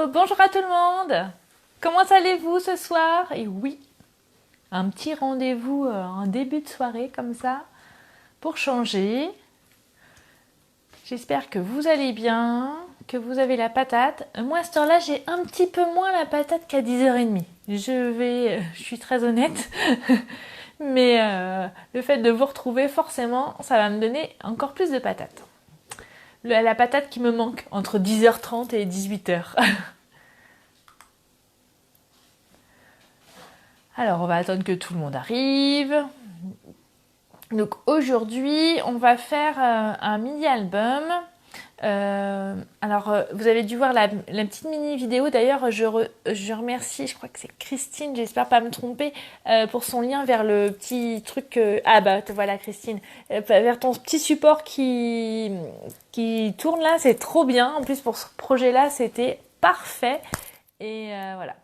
Bonjour à tout le monde. Comment allez-vous ce soir? Et oui, un petit rendez-vous en début de soirée comme ça pour changer. J'espère que vous allez bien, que vous avez la patate. Moi à cette heure-là, j'ai un petit peu moins la patate qu'à 10h30. Je suis très honnête. Mais le fait de vous retrouver, forcément, ça va me donner encore plus de patates. La patate qui me manque entre 10h30 et 18h. Alors, on va attendre que tout le monde arrive. Donc, aujourd'hui, on va faire un mini-album. Vous avez dû voir la petite mini-vidéo. D'ailleurs, je remercie, je crois que c'est Christine, j'espère pas me tromper, pour son lien vers le petit truc... voilà Christine. Vers ton petit support qui tourne là, c'est trop bien. En plus, pour ce projet-là, c'était parfait. Et voilà.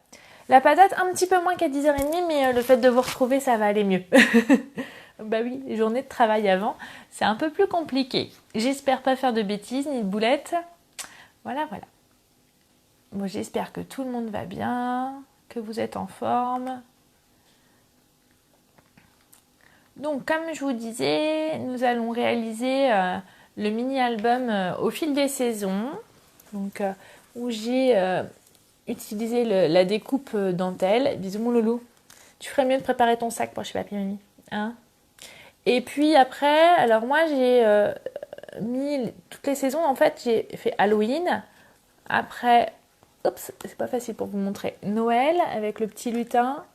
La patate, un petit peu moins qu'à 10h30, mais le fait de vous retrouver, ça va aller mieux. Bah oui, les journées de travail avant, c'est un peu plus compliqué. J'espère pas faire de bêtises, ni de boulettes. Voilà. Moi, j'espère que tout le monde va bien, que vous êtes en forme. Donc, comme je vous disais, nous allons réaliser le mini-album au fil des saisons. Donc, où j'ai... utiliser la découpe dentelle. Bisous mon loulou. Tu ferais mieux de préparer ton sac pour chez Papy Mamie. Hein? Et puis après, alors moi j'ai mis toutes les saisons. En fait, j'ai fait Halloween. Après, c'est pas facile pour vous montrer. Noël avec le petit lutin.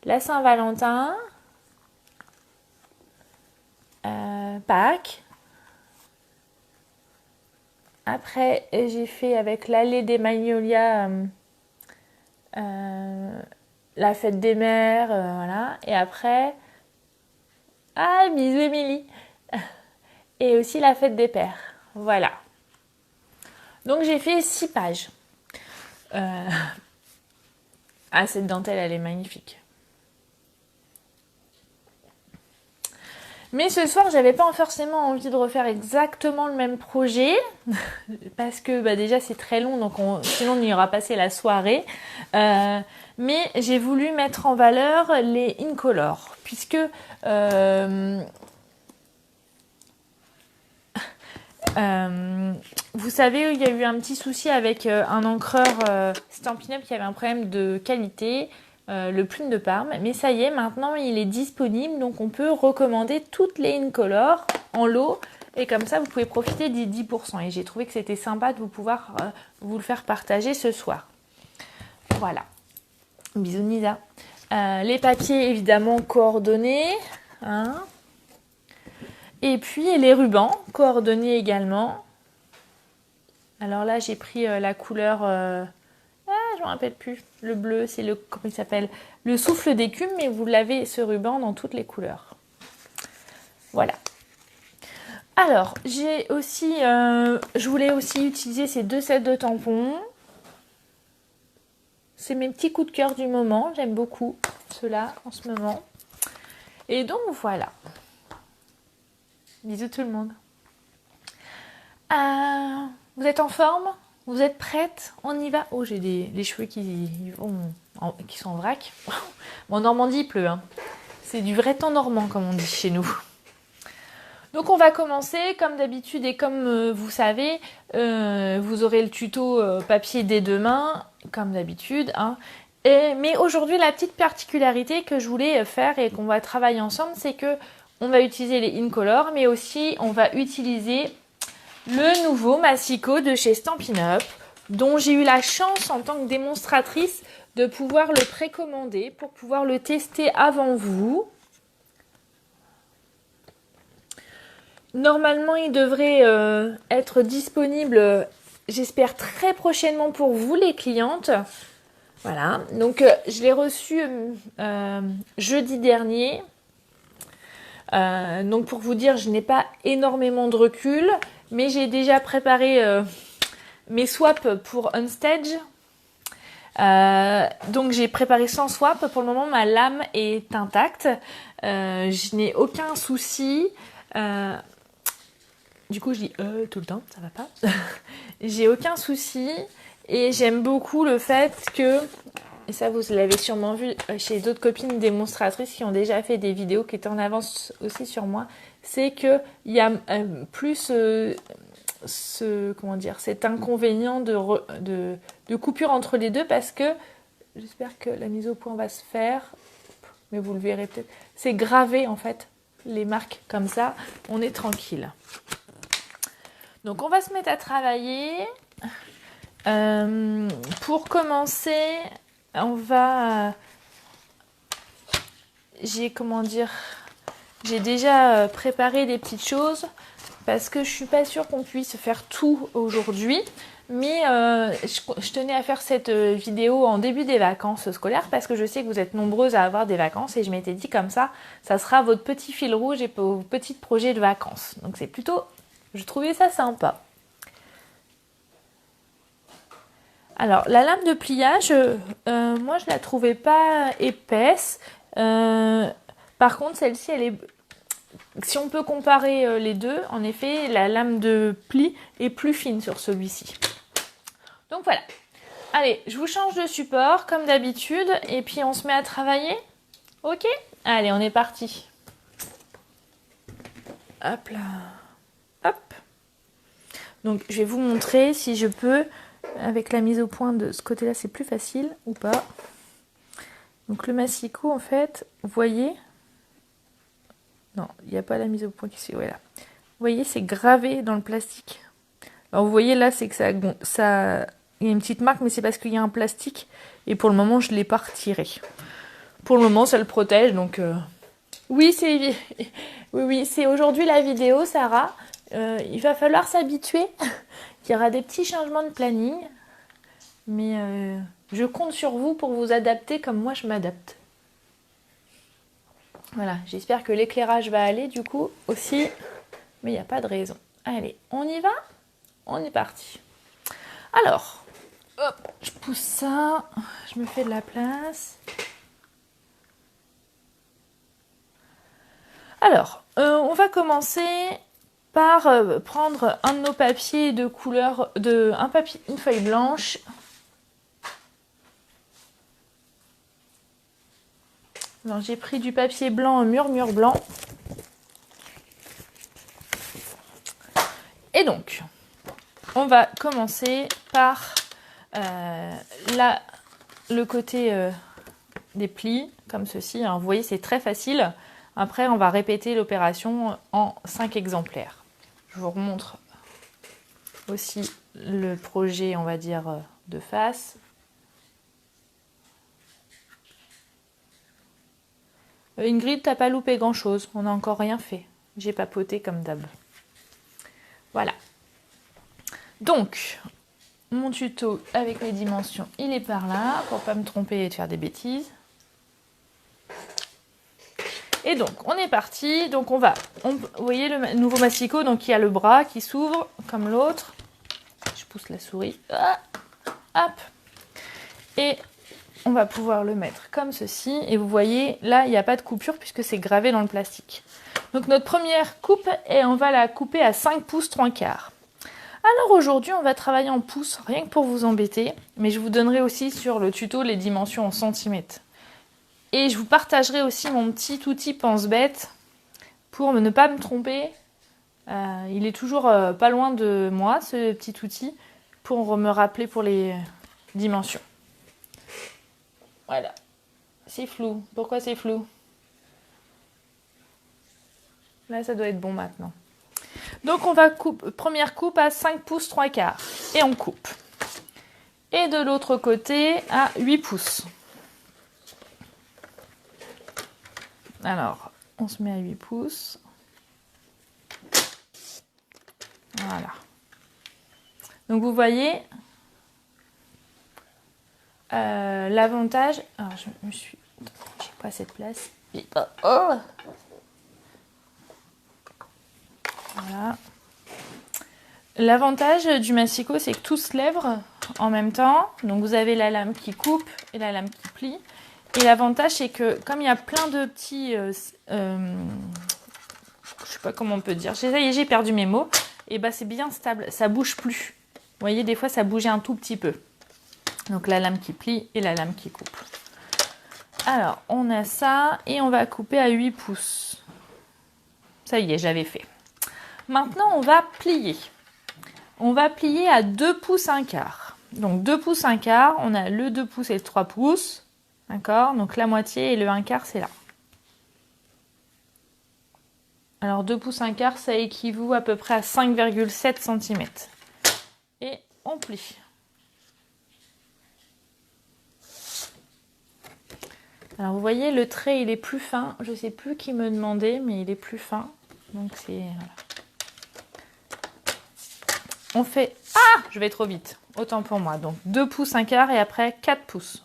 La Saint-Valentin. Pâques. Après, j'ai fait avec l'allée des Magnolias. La fête des mères, voilà. Et après, bisous Émilie. Et aussi la fête des pères, voilà. Donc j'ai fait 6 pages. Cette dentelle, elle est magnifique. Mais ce soir, j'avais pas forcément envie de refaire exactement le même projet parce que déjà c'est très long, donc sinon on y aura passé la soirée. Mais j'ai voulu mettre en valeur les incolores puisque vous savez, il y a eu un petit souci avec un encreur Stampin' Up qui avait un problème de qualité. Le Plume de Parme, mais ça y est, maintenant il est disponible, donc on peut recommander toutes les incolores en lot, et comme ça vous pouvez profiter des 10%, et j'ai trouvé que c'était sympa de pouvoir vous le faire partager ce soir. Voilà, bisous Nisa. Les papiers évidemment coordonnés, hein. Et puis les rubans coordonnés également. Alors là j'ai pris la couleur... je me rappelle plus. Le bleu, c'est comment il s'appelle? Le souffle d'écume, mais vous l'avez ce ruban dans toutes les couleurs. Voilà. Alors, j'ai aussi, je voulais aussi utiliser ces 2 sets de tampons. C'est mes petits coups de cœur du moment. J'aime beaucoup ceux-là en ce moment. Et donc voilà. Bisous tout le monde. Vous êtes en forme? Vous êtes prête? On y va? Oh, j'ai les cheveux qui sont en vrac. En Normandie, il pleut. Hein. C'est du vrai temps normand, comme on dit chez nous. Donc, on va commencer, comme d'habitude, et comme vous savez, vous aurez le tuto papier dès demain, comme d'habitude. Hein. Mais aujourd'hui, la petite particularité que je voulais faire et qu'on va travailler ensemble, c'est que on va utiliser les incolores, mais aussi on va utiliser le nouveau Massico de chez Stampin' Up, dont j'ai eu la chance en tant que démonstratrice de pouvoir le précommander pour pouvoir le tester avant vous. Normalement, il devrait être disponible, j'espère, très prochainement pour vous, les clientes. Voilà, donc je l'ai reçu jeudi dernier. Donc pour vous dire, je n'ai pas énormément de recul, mais j'ai déjà préparé mes swaps pour Unstage. Donc j'ai préparé 100 swaps. Pour le moment, ma lame est intacte. Je n'ai aucun souci. Du coup, je dis tout le temps, ça va pas. J'ai aucun souci. Et j'aime beaucoup le fait que, et ça vous l'avez sûrement vu chez d'autres copines démonstratrices qui ont déjà fait des vidéos qui étaient en avance aussi sur moi, c'est qu'il y a plus comment dire, cet inconvénient de coupure entre les deux, parce que, j'espère que la mise au point va se faire, mais vous le verrez peut-être, c'est gravé en fait, les marques comme ça, on est tranquille. Donc on va se mettre à travailler. Pour commencer, on va... J'ai déjà préparé des petites choses parce que je suis pas sûre qu'on puisse faire tout aujourd'hui. Mais je tenais à faire cette vidéo en début des vacances scolaires parce que je sais que vous êtes nombreuses à avoir des vacances et je m'étais dit comme ça sera votre petit fil rouge et vos petits projets de vacances. Donc c'est plutôt... Je trouvais ça sympa. Alors, la lame de pliage, moi, je la trouvais pas épaisse. Par contre, celle-ci, elle est... Si on peut comparer les deux, en effet, la lame de pli est plus fine sur celui-ci. Donc, voilà. Allez, je vous change de support, comme d'habitude, et puis on se met à travailler. Ok? Allez, on est parti. Hop là. Hop. Donc, je vais vous montrer si je peux... Avec la mise au point de ce côté-là, c'est plus facile ou pas. Donc le massicot, en fait, vous voyez... Non, il n'y a pas la mise au point qui est... Voilà. Vous voyez, c'est gravé dans le plastique. Alors vous voyez là, c'est que ça... Il y a une petite marque, mais c'est parce qu'il y a un plastique. Et pour le moment, je ne l'ai pas retiré. Pour le moment, ça le protège, donc... Oui, c'est aujourd'hui la vidéo, Sarah. Il va falloir s'habituer. Il y aura des petits changements de planning, mais je compte sur vous pour vous adapter comme moi je m'adapte. Voilà, j'espère que l'éclairage va aller du coup aussi, mais il n'y a pas de raison. Allez, on y va? On est parti. Alors, hop, je pousse ça, je me fais de la place. Alors, on va commencer... par prendre un de nos papiers de couleur, une feuille blanche. Alors j'ai pris du papier blanc, murmure blanc. Et donc, on va commencer par le côté des plis, comme ceci. Alors, vous voyez, c'est très facile. Après, on va répéter l'opération en 5 exemplaires. Je vous remontre aussi le projet, on va dire, de face. Ingrid, t'as pas loupé grand-chose. On n'a encore rien fait. J'ai papoté comme d'hab. Voilà. Donc, mon tuto avec les dimensions, il est par là, pour pas me tromper et de faire des bêtises. Et donc, on est parti. Donc, vous voyez le nouveau massicot, donc il y a le bras qui s'ouvre comme l'autre. Je pousse la souris. Ah, hop. Et on va pouvoir le mettre comme ceci. Et vous voyez, là, il n'y a pas de coupure puisque c'est gravé dans le plastique. Donc, notre première coupe, et on va la couper à 5 pouces 3/4. Alors, aujourd'hui, on va travailler en pouces, rien que pour vous embêter. Mais je vous donnerai aussi sur le tuto les dimensions en centimètres. Et je vous partagerai aussi mon petit outil pense-bête pour ne pas me tromper. Il est toujours pas loin de moi, ce petit outil, pour me rappeler pour les dimensions. Voilà. C'est flou. Pourquoi c'est flou? Là, ça doit être bon maintenant. Donc, on va première coupe à 5 pouces 3/4. Et on coupe. Et de l'autre côté, à 8 pouces. Alors, on se met à 8 pouces. Voilà. Donc, vous voyez, l'avantage... Alors, j'ai pas cette place. Oh, voilà. L'avantage du massicot, c'est que tout se lève en même temps. Donc, vous avez la lame qui coupe et la lame qui plie. Et l'avantage, c'est que comme il y a plein de petits... je sais pas comment on peut dire. J'ai perdu mes mots. Et bah, c'est bien stable. Ça bouge plus. Vous voyez, des fois, ça bougeait un tout petit peu. Donc la lame qui plie et la lame qui coupe. Alors, on a ça et on va couper à 8 pouces. Ça y est, j'avais fait. Maintenant, on va plier. On va plier à 2 pouces 1 quart. Donc 2 pouces 1 quart, on a le 2 pouces et le 3 pouces. D'accord? Donc la moitié et le 1 quart, c'est là. Alors 2 pouces 1 quart, ça équivaut à peu près à 5,7 cm. Et on plie. Alors vous voyez, le trait, il est plus fin. Je ne sais plus qui me demandait, mais il est plus fin. Donc c'est... Voilà. On fait... Ah! Je vais trop vite. Autant pour moi. Donc 2 pouces 1 quart et après 4 pouces.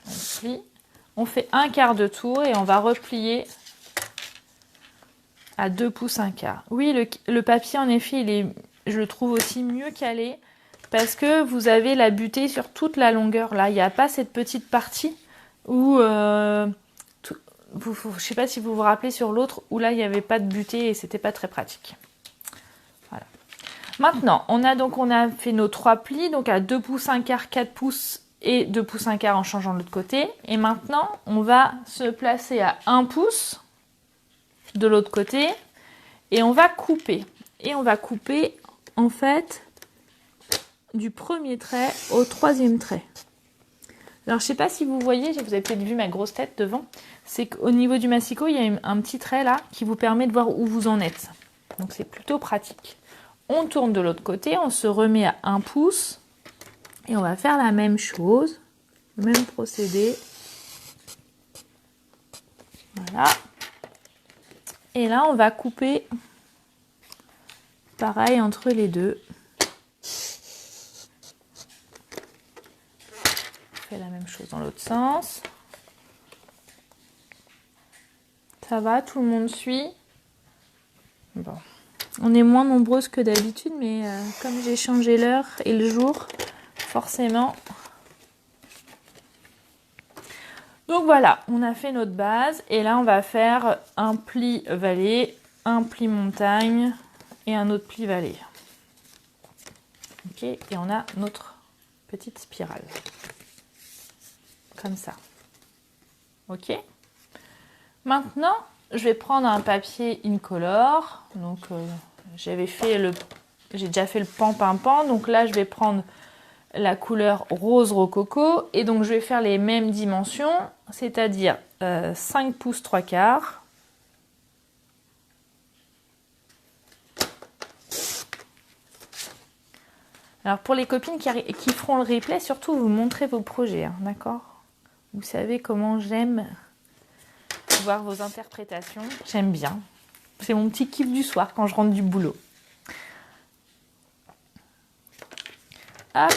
On plie. On fait 1 quart de tour et on va replier à 2 pouces 1 quart. Oui, le papier, en effet, il est, je le trouve aussi mieux calé parce que vous avez la butée sur toute la longueur. Là, il n'y a pas cette petite partie où... je ne sais pas si vous vous rappelez sur l'autre où là, il n'y avait pas de butée et c'était pas très pratique. Voilà. Maintenant, on a fait nos 3 plis, donc à 2 pouces 1 quart, 4 pouces et 2 pouces 1 quart en changeant de l'autre côté. Et maintenant, on va se placer à 1 pouce de l'autre côté et on va couper. Et on va couper, en fait, du premier trait au troisième trait. Alors, je ne sais pas si vous voyez, vous avez peut-être vu ma grosse tête devant, c'est qu'au niveau du massicot, il y a un petit trait là qui vous permet de voir où vous en êtes. Donc, c'est plutôt pratique. On tourne de l'autre côté, on se remet à 1 pouce et on va faire la même chose, le même procédé. Voilà. Et là, on va couper pareil entre les deux. On fait la même chose dans l'autre sens. Ça va, tout le monde suit? Bon. On est moins nombreuses que d'habitude, mais comme j'ai changé l'heure et le jour, forcément. Donc voilà, on a fait notre base et là on va faire un pli vallée, un pli montagne et un autre pli vallée. Ok, et on a notre petite spirale. Comme ça. Ok. Maintenant, je vais prendre un papier incolore. Donc j'ai déjà fait le pan-pin-pan. Donc là, je vais prendre la couleur rose rococo. Et donc, je vais faire les mêmes dimensions, c'est-à-dire 5 pouces 3 quarts. Alors, pour les copines qui feront le replay, surtout, vous montrez vos projets, hein, d'accord? Vous savez comment j'aime voir vos interprétations. J'aime bien. C'est mon petit kiff du soir quand je rentre du boulot. Hop.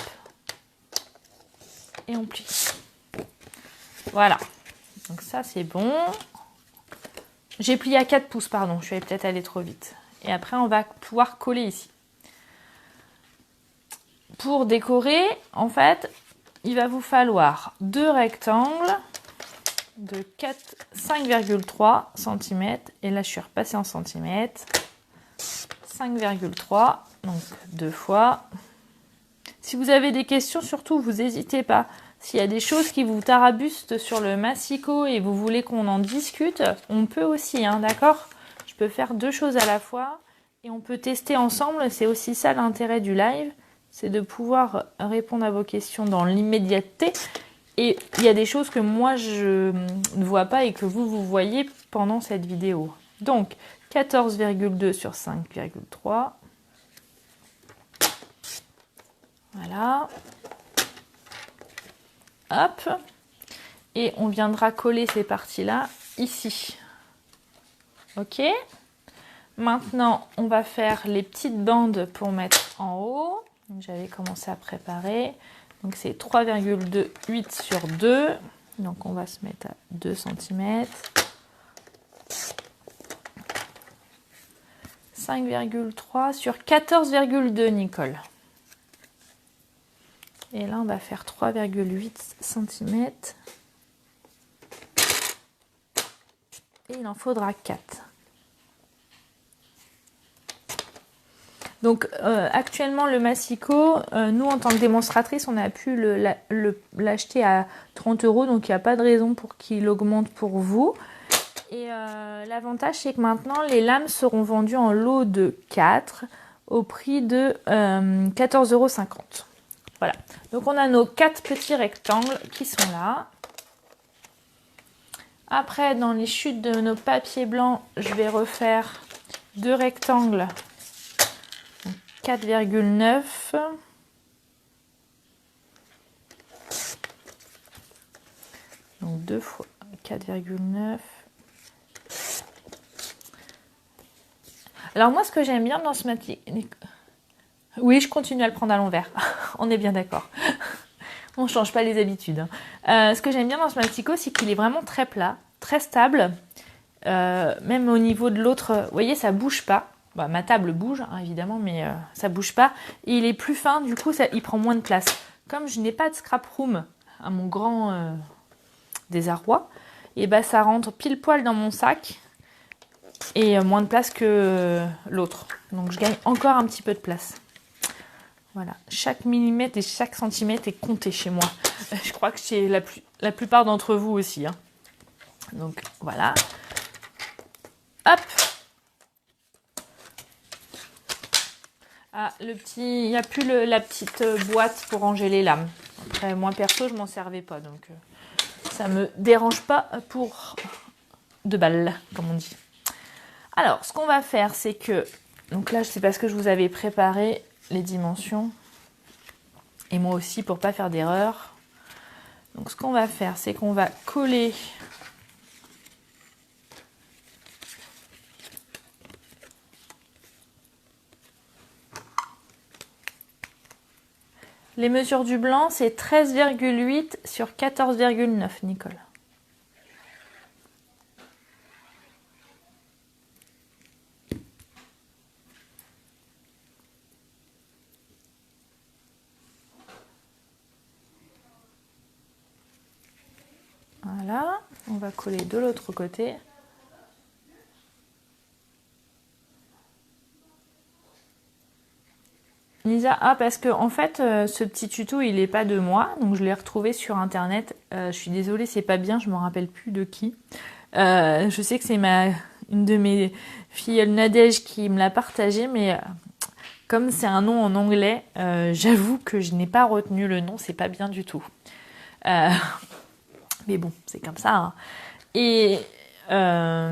Et on plie. Voilà. Donc ça, c'est bon. J'ai plié à 4 pouces, pardon. Je vais peut-être aller trop vite. Et après, on va pouvoir coller ici. Pour décorer, en fait, il va vous falloir 2 rectangles de 5,3 cm. Et là, je suis repassée en centimètres. 5,3, donc 2 fois. Si vous avez des questions, surtout, vous n'hésitez pas. S'il y a des choses qui vous tarabustent sur le massicot et vous voulez qu'on en discute, on peut aussi, hein, d'accord? Je peux faire 2 choses à la fois et on peut tester ensemble. C'est aussi ça l'intérêt du live, c'est de pouvoir répondre à vos questions dans l'immédiateté. Et il y a des choses que moi, je ne vois pas et que vous voyez pendant cette vidéo. Donc, 14,2 sur 5,3. Voilà. Hop. Et on viendra coller ces parties-là ici. Ok. Maintenant, on va faire les petites bandes pour mettre en haut. J'avais commencé à préparer. Donc, c'est 3,8 sur 2. Donc, on va se mettre à 2 cm. 5,3 sur 14,2, Nicole. Et là, on va faire 3,8 cm. Et il en faudra 4. Donc actuellement le massicot, nous en tant que démonstratrice, on a pu l'acheter à 30 €, donc il n'y a pas de raison pour qu'il augmente pour vous. Et l'avantage c'est que maintenant les lames seront vendues en lot de 4 au prix de 14,50 €. Voilà, donc on a nos 4 petits rectangles qui sont là. Après, dans les chutes de nos papiers blancs, je vais refaire 2 rectangles 4,9. Donc 2 fois 4,9. Alors moi, ce que j'aime bien dans ce matériel... Oui, je continue à le prendre à l'envers. On est bien d'accord. On ne change pas les habitudes. Ce que j'aime bien dans ce massicot, c'est qu'il est vraiment très plat, très stable. Même au niveau de l'autre, vous voyez, ça bouge pas. Bah, ma table bouge, hein, évidemment, mais ça bouge pas. Et il est plus fin, du coup, il prend moins de place. Comme je n'ai pas de scrap room, à mon grand désarroi, et bah, ça rentre pile poil dans mon sac. Et moins de place que l'autre. Donc je gagne encore un petit peu de place. Voilà, chaque millimètre et chaque centimètre est compté chez moi. Je crois que chez la plupart d'entre vous aussi. Hein. Donc voilà. Hop. Ah, il n'y a plus la petite boîte pour ranger les lames. Après, moi perso, je m'en servais pas. Donc ça me dérange pas pour 2 balles, comme on dit. Alors, ce qu'on va faire, c'est que... Donc là, c'est parce que je vous avais préparé les dimensions. Et moi aussi, pour pas faire d'erreur. Donc, ce qu'on va faire, c'est qu'on va coller... Les mesures du blanc, c'est 13,8 sur 14,9, Nicole. Voilà, on va coller de l'autre côté. Lisa, parce que en fait, ce petit tuto, il n'est pas de moi, donc je l'ai retrouvé sur internet. Je suis désolée, c'est pas bien, je me rappelle plus de qui. Je sais que c'est une de mes filles, Nadège, qui me l'a partagé, mais comme c'est un nom en anglais, j'avoue que je n'ai pas retenu le nom, c'est pas bien du tout. Mais bon, c'est comme ça. Hein. Et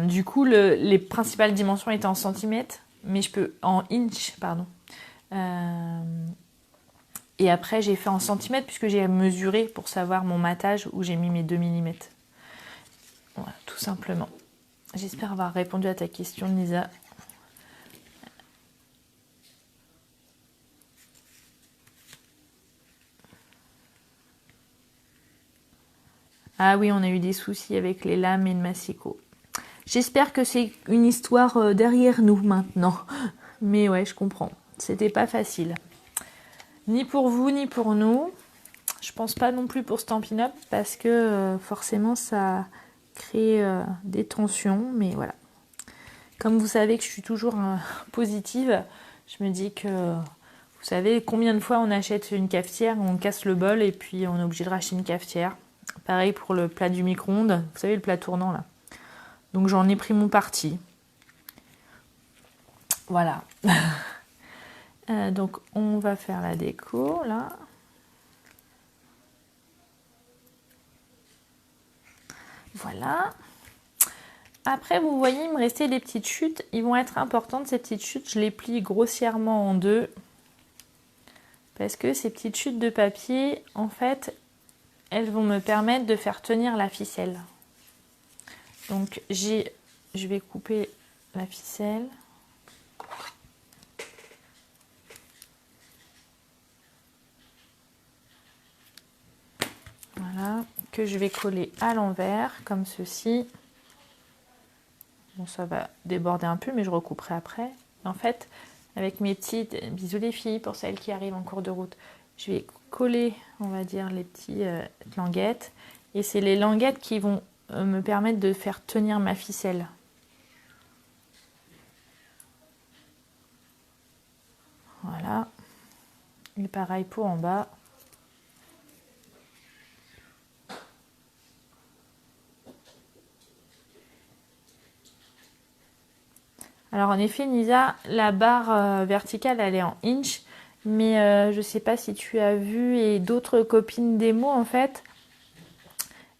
du coup, les principales dimensions étaient en centimètres, mais je peux en inch, pardon. Et après, j'ai fait en centimètres puisque j'ai mesuré pour savoir mon matage où j'ai mis mes 2 mm. Voilà, tout simplement. J'espère avoir répondu à ta question, Lisa. Ah oui, on a eu des soucis avec les lames et le massicot. J'espère que c'est une histoire derrière nous maintenant. Mais ouais, je comprends. C'était pas facile. Ni pour vous, ni pour nous. Je pense pas non plus pour Stampin' Up parce que forcément ça crée des tensions. Mais voilà. Comme vous savez que je suis toujours positive, je me dis que vous savez combien de fois on achète une cafetière, on casse le bol et puis on est obligé de racheter une cafetière. Pareil pour le plat du micro-ondes, vous savez le plat tournant là. Donc j'en ai pris mon parti. Voilà. Donc on va faire la déco là. Voilà. Après vous voyez il me restait des petites chutes. Ils vont être importantes ces petites chutes. Je les plie grossièrement en deux. Parce que ces petites chutes de papier, en fait, elles vont me permettre de faire tenir la ficelle. Donc je vais couper la ficelle. Voilà, que je vais coller à l'envers, comme ceci. Bon, ça va déborder un peu, mais je recouperai après. En fait, avec mes petites... Bisous les filles, pour celles qui arrivent en cours de route. Je vais coller, on va dire, les petites languettes. Et c'est les languettes qui vont me permettre de faire tenir ma ficelle. Voilà. Et pareil pour en bas. Alors en effet, Nisa, la barre verticale, elle est en inch. Mais je ne sais pas si tu as vu, et d'autres copines démo, en fait,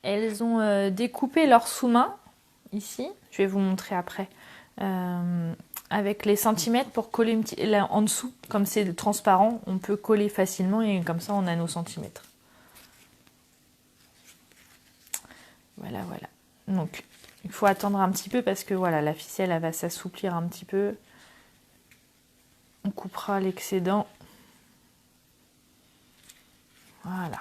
elles ont découpé leur sous-main, ici. Je vais vous montrer après. Avec les centimètres pour coller là, en dessous. Comme c'est transparent, on peut coller facilement et comme ça, on a nos centimètres. Voilà, voilà. Donc, il faut attendre un petit peu parce que voilà, la ficelle, elle va s'assouplir un petit peu. On coupera l'excédent. Voilà.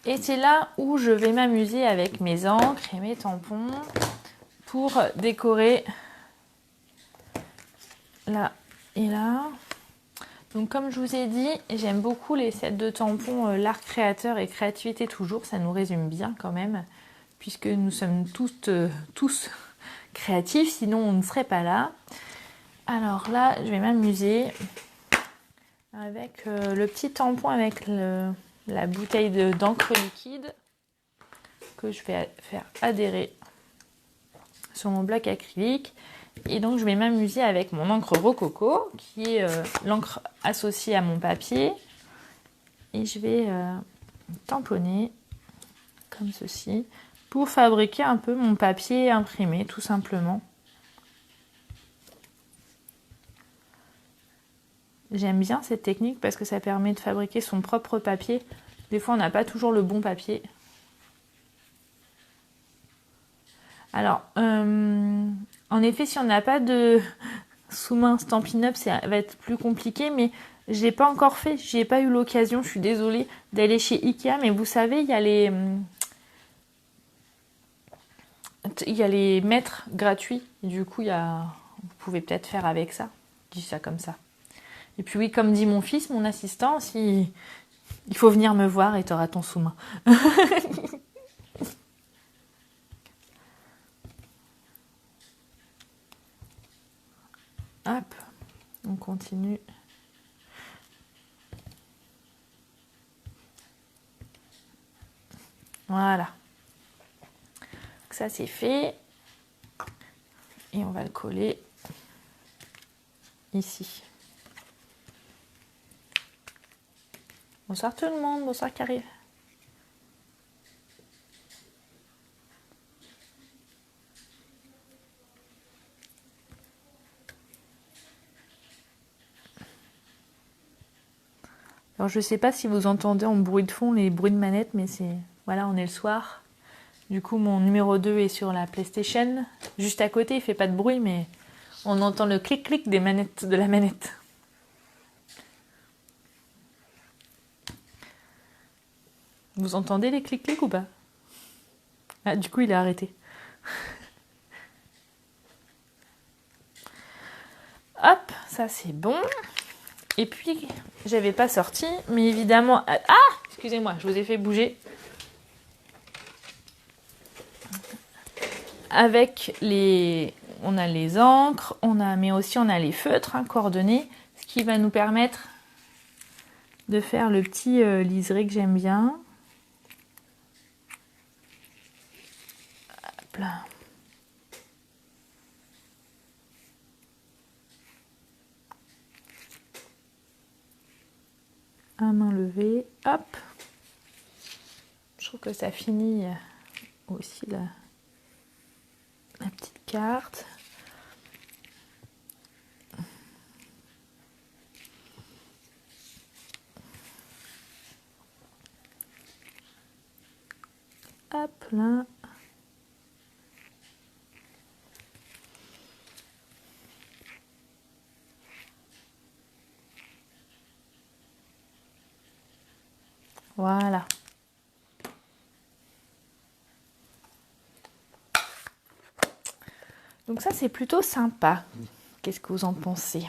Et c'est là où je vais m'amuser avec mes encres et mes tampons pour décorer là et là. Donc comme je vous ai dit, j'aime beaucoup les sets de tampons l'art créateur et créativité toujours. Ça nous résume bien quand même, puisque nous sommes tous créatifs, sinon on ne serait pas là. Alors là, je vais m'amuser avec le petit tampon avec la bouteille d'encre liquide que je vais faire adhérer sur mon bloc acrylique. Et donc je vais m'amuser avec mon encre rococo qui est l'encre associée à mon papier. Et je vais tamponner comme ceci pour fabriquer un peu mon papier imprimé tout simplement. J'aime bien cette technique parce que ça permet de fabriquer son propre papier. Des fois on n'a pas toujours le bon papier. Alors, en effet, si on n'a pas de sous-main Stampin' Up, ça va être plus compliqué, mais je l'ai pas encore fait, j'ai pas eu l'occasion, je suis désolée, d'aller chez Ikea, mais vous savez, il y a les mètres gratuits, du coup, vous pouvez peut-être faire avec ça, je dis ça comme ça. Et puis oui, comme dit mon fils, mon assistant, il faut venir me voir et tu auras ton sous-main. Hop, on continue. Voilà. Donc ça c'est fait. Et on va le coller ici. Bonsoir tout le monde, bonsoir Carrie. Alors je sais pas si vous entendez en bruit de fond les bruits de manette, mais c'est... Voilà, on est le soir. Du coup, mon numéro 2 est sur la PlayStation. Juste à côté, il fait pas de bruit, mais on entend le clic-clic des manettes, de la manette. Vous entendez les clic-clic ou pas? Ah, du coup, il a arrêté. Hop, ça c'est bon. Et puis, j'avais pas sorti, mais évidemment... Ah, excusez-moi, je vous ai fait bouger. Avec les... On a les encres, mais aussi on a les feutres coordonnés, ce qui va nous permettre de faire le petit liseré que j'aime bien. Hop là. À main levée, hop. Je trouve que ça finit aussi la petite carte. Hop là. Voilà. Donc ça c'est plutôt sympa. Qu'est-ce que vous en pensez?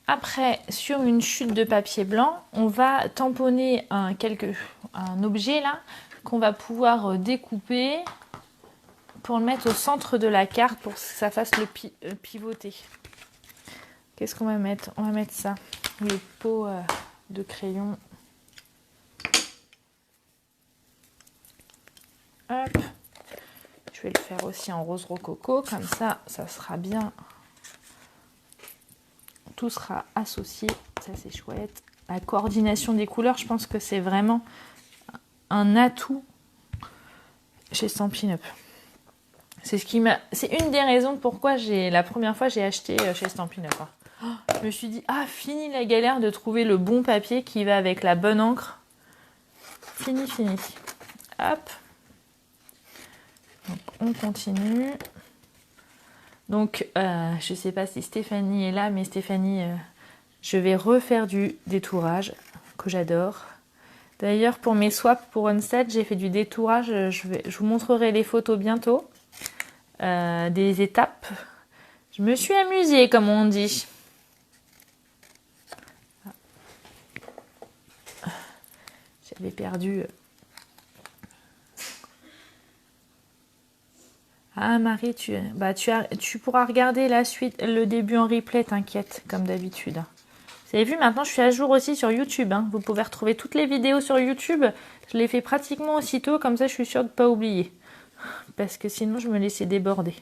Après, sur une chute de papier blanc, on va tamponner un objet là qu'on va pouvoir découper pour le mettre au centre de la carte pour que ça fasse le pivoter. Qu'est-ce qu'on va mettre? On va mettre ça. Les pots de crayon. Hop. Je vais le faire aussi en rose rococo. Comme ça, ça sera bien. Tout sera associé. Ça, c'est chouette. La coordination des couleurs, je pense que c'est vraiment un atout chez Stampin' Up. C'est une des raisons pourquoi la première fois j'ai acheté chez Stampin' Up. Je me suis dit, fini la galère de trouver le bon papier qui va avec la bonne encre. Fini. Hop. Donc, on continue. Donc, je ne sais pas si Stéphanie est là, mais Stéphanie, je vais refaire du détourage, que j'adore. D'ailleurs, pour mes swaps pour Unset, j'ai fait du détourage. Je vous montrerai les photos bientôt. Des étapes. Je me suis amusée, comme on dit. J'avais perdu. Marie, tu pourras regarder la suite, le début en replay, t'inquiète, comme d'habitude. Vous avez vu, maintenant je suis à jour aussi sur YouTube. Vous pouvez retrouver toutes les vidéos sur YouTube. Je les fais pratiquement aussitôt, comme ça je suis sûre de ne pas oublier. Parce que sinon je me laissais déborder.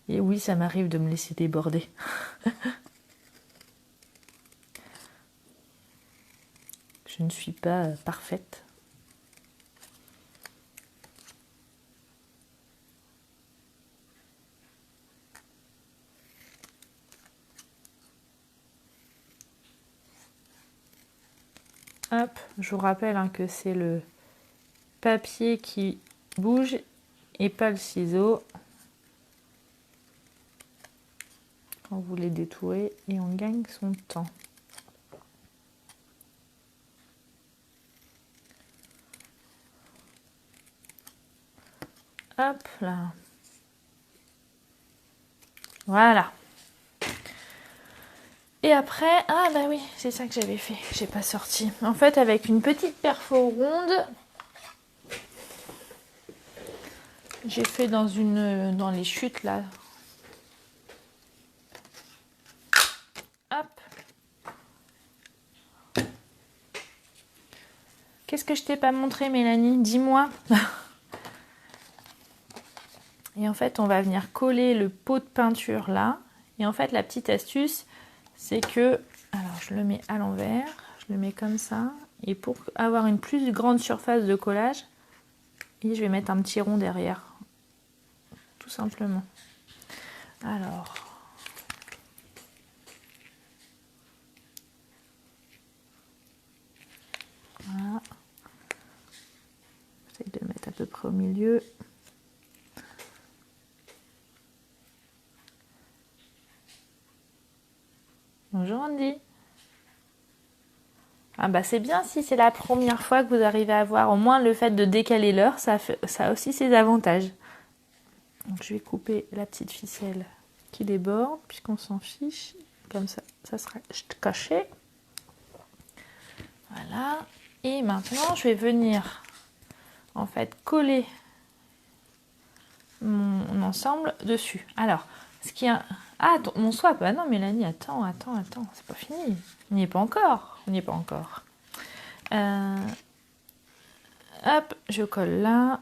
Et oui, ça m'arrive de me laisser déborder. Je ne suis pas parfaite. Hop, je vous rappelle que c'est le papier qui bouge et pas le ciseau. Quand vous les détourez et on gagne son temps. Hop là. Voilà. Et après, bah oui, c'est ça que j'avais fait. J'ai pas sorti. En fait, avec une petite perfo ronde, j'ai fait dans les chutes là. Hop. Qu'est-ce que je t'ai pas montré, Mélanie? Dis-moi. Et en fait, on va venir coller le pot de peinture là. Et en fait, la petite astuce, c'est que, alors je le mets à l'envers, je le mets comme ça. Et pour avoir une plus grande surface de collage, et je vais mettre un petit rond derrière. Tout simplement. Alors. Voilà. J'essaie de le mettre à peu près au milieu. Bonjour Andy. C'est bien si c'est la première fois que vous arrivez à voir. Au moins le fait de décaler l'heure, ça a aussi ses avantages. Donc je vais couper la petite ficelle qui déborde, puisqu'on s'en fiche. Comme ça, ça sera caché. Voilà. Et maintenant, je vais venir en fait coller mon ensemble dessus. Alors, ce qui a... mon swap. Non, Mélanie, attends, c'est pas fini. On n'y est pas encore. Hop, je colle là.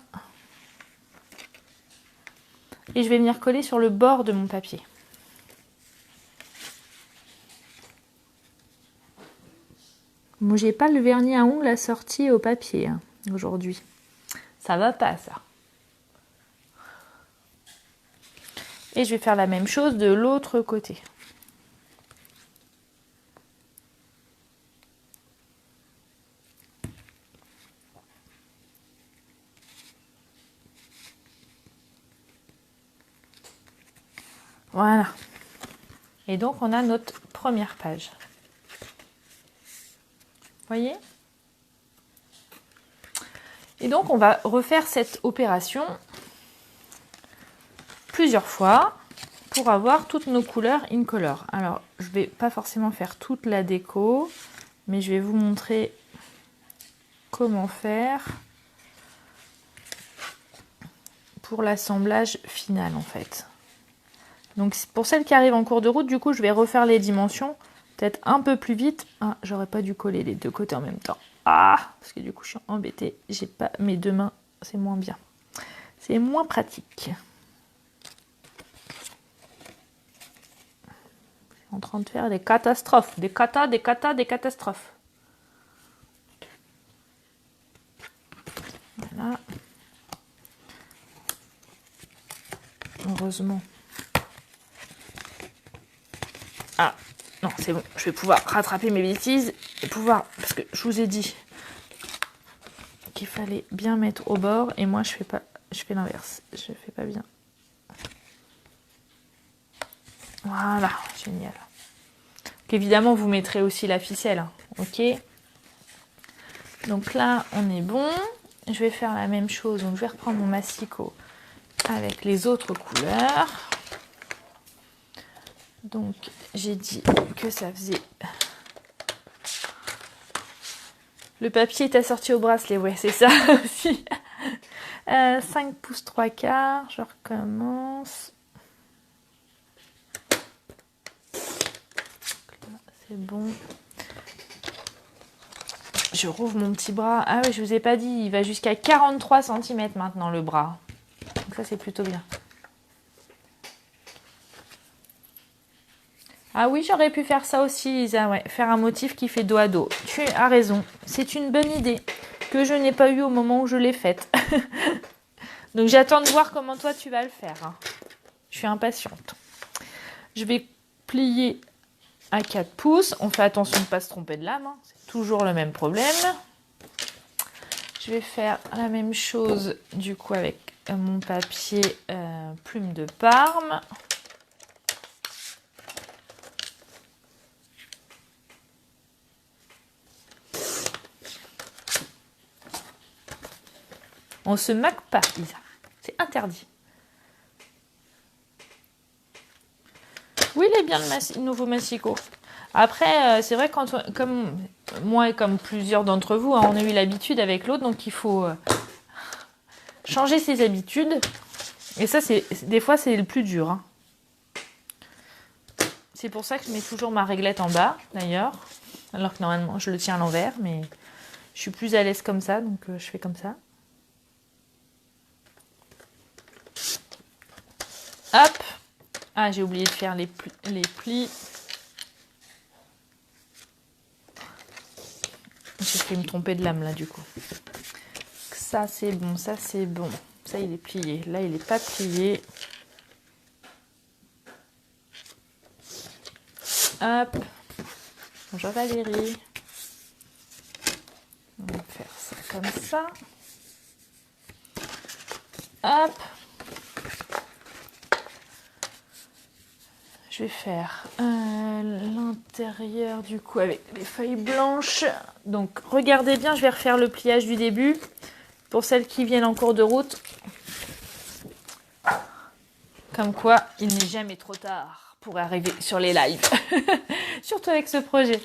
Et je vais venir coller sur le bord de mon papier. Moi, j'ai pas le vernis à ongles assorti au papier aujourd'hui. Ça va pas, ça. Et je vais faire la même chose de l'autre côté. Voilà. Et donc, on a notre première page. Voyez? Et donc, on va refaire cette opération plusieurs fois pour avoir toutes nos couleurs incolore. Alors, je vais pas forcément faire toute la déco, mais je vais vous montrer comment faire pour l'assemblage final en fait. Donc pour celles qui arrivent en cours de route, du coup, je vais refaire les dimensions, peut-être un peu plus vite. Ah, j'aurais pas dû coller les deux côtés en même temps. Ah, parce que du coup, je suis embêtée. J'ai pas mes deux mains, c'est moins bien. C'est moins pratique. Je suis en train de faire des catastrophes. Des catastrophes. Voilà. Heureusement. Ah, non, c'est bon. Je vais pouvoir rattraper mes bêtises et pouvoir... Parce que je vous ai dit qu'il fallait bien mettre au bord. Et moi, je fais pas... Je fais l'inverse. Je fais pas bien. Voilà, génial. Donc, évidemment, vous mettrez aussi la ficelle. Hein. Ok. Donc là, on est bon. Je vais faire la même chose. Donc, je vais reprendre mon massicot avec les autres couleurs. Donc, j'ai dit que ça faisait... Le papier est assorti au bracelet, ouais, c'est ça aussi. 5 pouces 3 quarts, je recommence. C'est bon. Je rouvre mon petit bras. Ah oui, je vous ai pas dit, il va jusqu'à 43 cm maintenant le bras. Donc ça, c'est plutôt bien. Ah oui, j'aurais pu faire ça aussi, Isa, ouais. Faire un motif qui fait dos à dos. Tu as raison, c'est une bonne idée que je n'ai pas eue au moment où je l'ai faite. Donc j'attends de voir comment toi tu vas le faire. Hein. Je suis impatiente. Je vais plier à 4 pouces. On fait attention de ne pas se tromper de lame. Hein. C'est toujours le même problème. Je vais faire la même chose du coup avec mon papier plume de Parme. On se moque pas, Isa. C'est interdit. Oui, il est bien le nouveau massicot. Après, c'est vrai, comme moi et comme plusieurs d'entre vous, hein, on a eu l'habitude avec l'autre, donc il faut changer ses habitudes. Et ça, des fois, c'est le plus dur. Hein. C'est pour ça que je mets toujours ma réglette en bas, d'ailleurs. Alors que normalement, je le tiens à l'envers, mais je suis plus à l'aise comme ça, donc je fais comme ça. Hop. Ah, j'ai oublié de faire les plis. J'ai fait me tromper de lame là du coup. Ça c'est bon, ça c'est bon. Ça il est plié. Là il n'est pas plié. Hop. Bonjour Valérie. On va faire ça comme ça. Hop. Je vais faire l'intérieur du coup avec les feuilles blanches. Donc regardez bien, je vais refaire le pliage du début. Pour celles qui viennent en cours de route. Comme quoi, il n'est jamais trop tard pour arriver sur les lives. Surtout avec ce projet.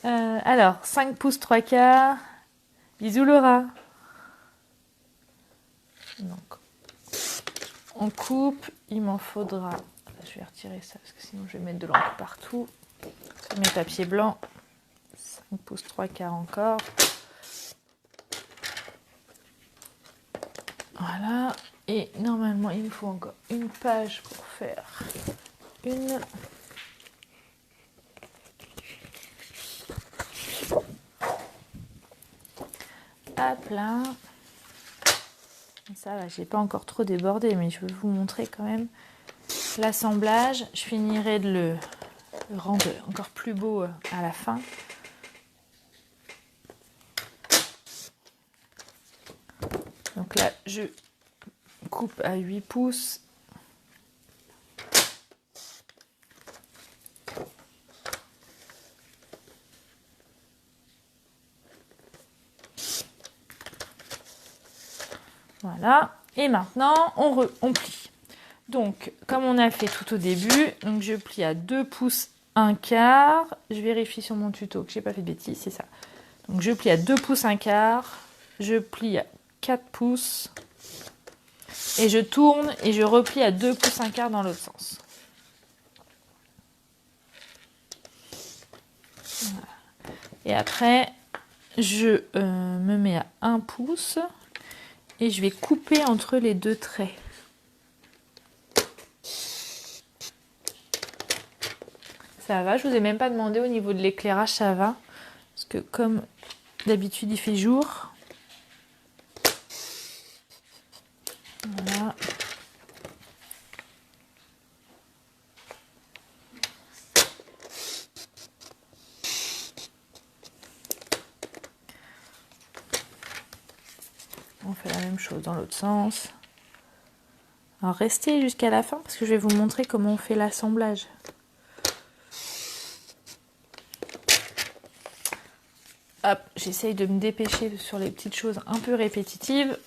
Alors, 5 pouces 3 quarts. Bisous Laura. Donc, on coupe. Il m'en faudra... Je vais retirer ça parce que sinon je vais mettre de l'encre partout. Sur mes papiers blancs. 5 pouces 3 quarts encore. Voilà. Et normalement, il me faut encore une page pour faire une... Hop là. Ça va, j'ai pas encore trop débordé, mais je vais vous montrer quand même l'assemblage. Je finirai de le rendre encore plus beau à la fin. Donc là, je coupe à 8 pouces. Voilà. Et maintenant, on plie. Donc, comme on a fait tout au début, donc je plie à 2 pouces 1 quart. Je vérifie sur mon tuto que j'ai pas fait de bêtises, c'est ça. Donc, je plie à 2 pouces 1 quart. Je plie à 4 pouces. Et je tourne et je replie à 2 pouces 1 quart dans l'autre sens. Et après, je me mets à 1 pouce et je vais couper entre les deux traits. Ça va, je vous ai même pas demandé au niveau de l'éclairage, ça va. Parce que comme d'habitude, il fait jour. Voilà. On fait la même chose dans l'autre sens. Alors restez jusqu'à la fin parce que je vais vous montrer comment on fait l'assemblage. Hop, j'essaye de me dépêcher sur les petites choses un peu répétitives.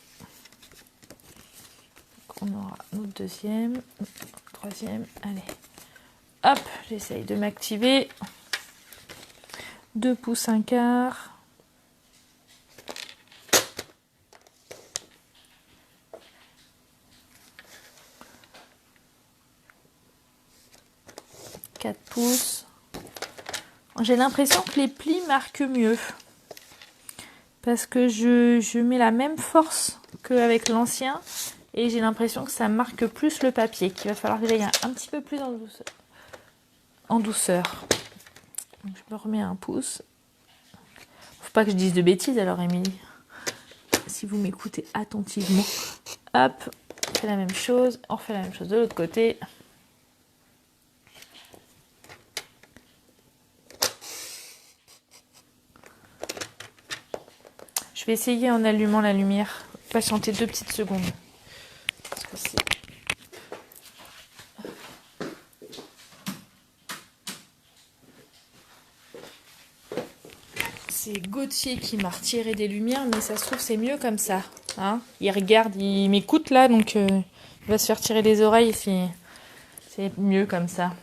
On aura notre deuxième, troisième, allez. Hop, j'essaye de m'activer. 2 pouces 1/4. Pouces. J'ai l'impression que les plis marquent mieux parce que je mets la même force qu'avec l'ancien et j'ai l'impression que ça marque plus le papier, qu'il va falloir que j'aille un petit peu plus en douceur. Donc, je me remets à 1 pouce. Faut pas que je dise de bêtises alors, Émilie, si vous m'écoutez attentivement. Hop, on fait la même chose, on refait la même chose de l'autre côté. Je vais essayer en allumant la lumière, patienter 2 petites secondes. Parce que c'est Gauthier qui m'a retiré des lumières, mais ça se trouve c'est mieux comme ça. Hein, il regarde, il m'écoute là, donc il va se faire tirer les oreilles, c'est mieux comme ça.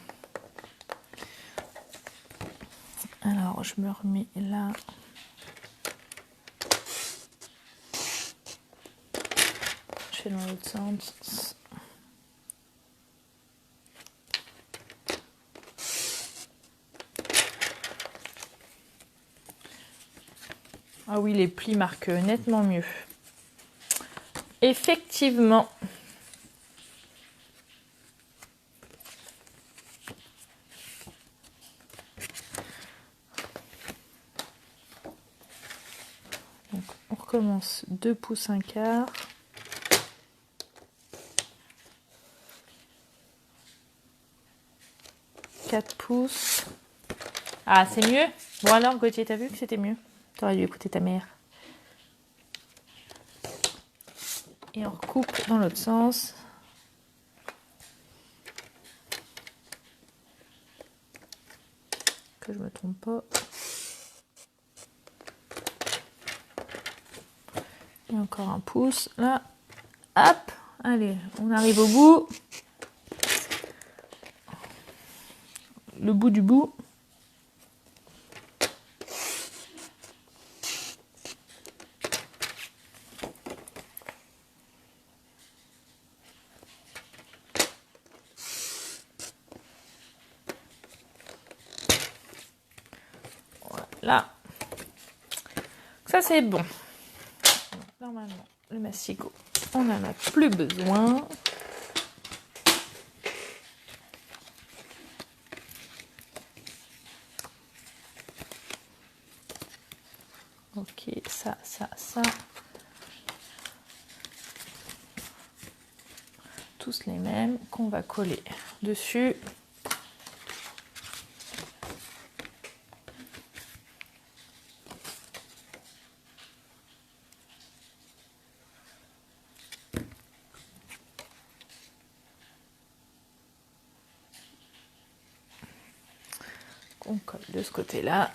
Alors je me remets là. Je fais dans l'autre sens. Ah oui, les plis marquent nettement mieux. Effectivement. Donc on recommence 2 pouces 1/4. Pouces. Ah, c'est mieux? Bon alors, Gauthier, t'as vu que c'était mieux? T'aurais dû écouter ta mère. Et on recoupe dans l'autre sens. Que je me trompe pas. Et encore 1 pouce. Là. Hop. Allez, on arrive au bout. Le bout du bout. Voilà. Ça, c'est bon. Normalement, le mastico, on n'en a plus besoin. Ok, ça. Tous les mêmes qu'on va coller dessus. On colle de ce côté-là.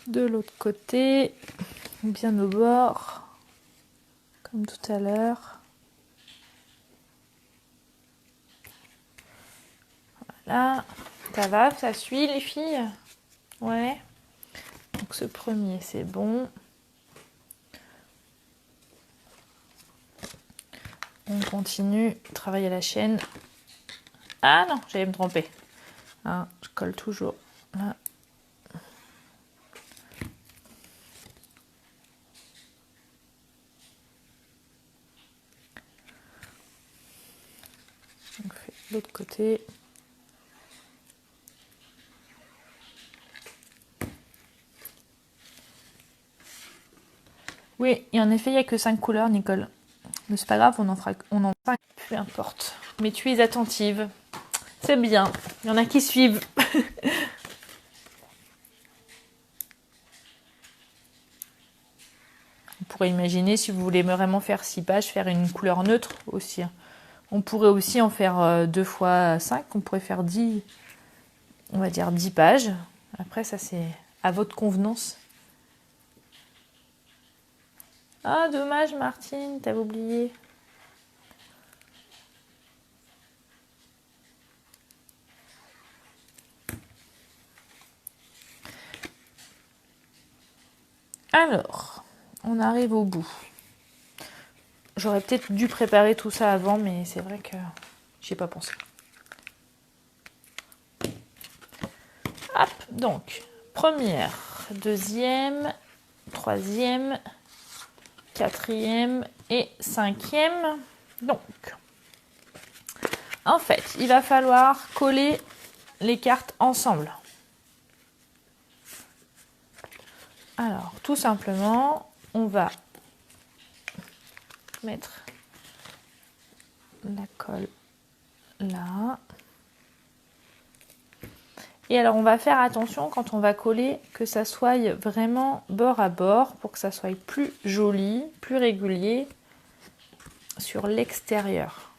De l'autre côté, bien au bord, comme tout à l'heure. Voilà, ça va, ça suit les filles? Ouais. Donc ce premier, c'est bon. On On continue, travail à la chaîne. Ah non, j'allais me tromper. Hein, je colle toujours là. On fait l'autre côté. Oui, et en effet, il n'y a que 5 couleurs, Nicole. Mais c'est pas grave, on en fera 5, peu importe. Mais tu es attentive. C'est bien. Il y en a qui suivent. On pourrait imaginer, si vous voulez vraiment faire 6 pages, faire une couleur neutre aussi. On pourrait aussi en faire 2 fois 5. On pourrait faire 10, on va dire 10 pages. Après, ça c'est à votre convenance. Ah, dommage Martine, t'avais oublié. Alors, on arrive au bout. J'aurais peut-être dû préparer tout ça avant, mais c'est vrai que j'y ai pas pensé. Hop, donc, première, deuxième, troisième, quatrième et cinquième. Donc, en fait, il va falloir coller les cartes ensemble. Alors, tout simplement, on va mettre la colle là. Et alors, on va faire attention quand on va coller que ça soit vraiment bord à bord pour que ça soit plus joli, plus régulier sur l'extérieur.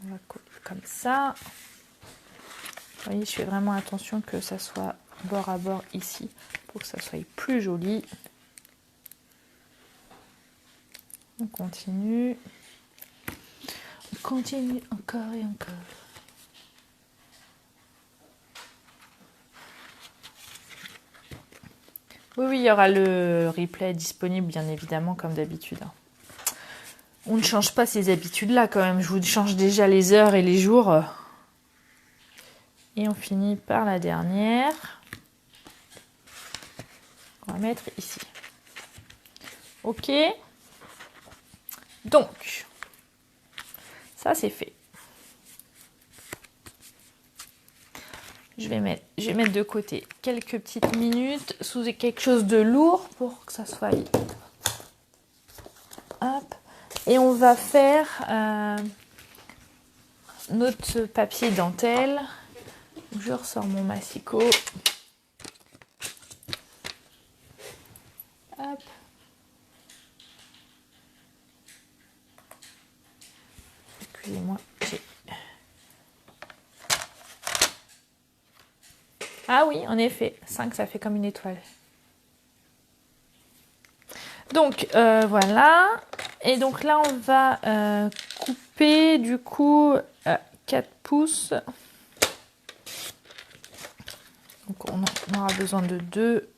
On va coller comme ça. Vous voyez, je fais vraiment attention que ça soit bord à bord ici pour que ça soit plus joli. On continue. On continue encore et encore. Oui, oui, il y aura le replay disponible, bien évidemment, comme d'habitude. On ne change pas ces habitudes-là, quand même. Je vous change déjà les heures et les jours. Et on finit par la dernière. On va mettre ici. Ok. Donc, ça c'est fait. Je vais mettre de côté quelques petites minutes sous quelque chose de lourd pour que ça soit vite. Hop. Et on va faire notre papier dentelle. Je ressors mon massicot. Hop. Excusez-moi. Ah oui, en effet, 5, ça fait comme une étoile. Donc, voilà. Et donc là, on va couper, du coup, 4 pouces. Donc, on aura besoin de 2.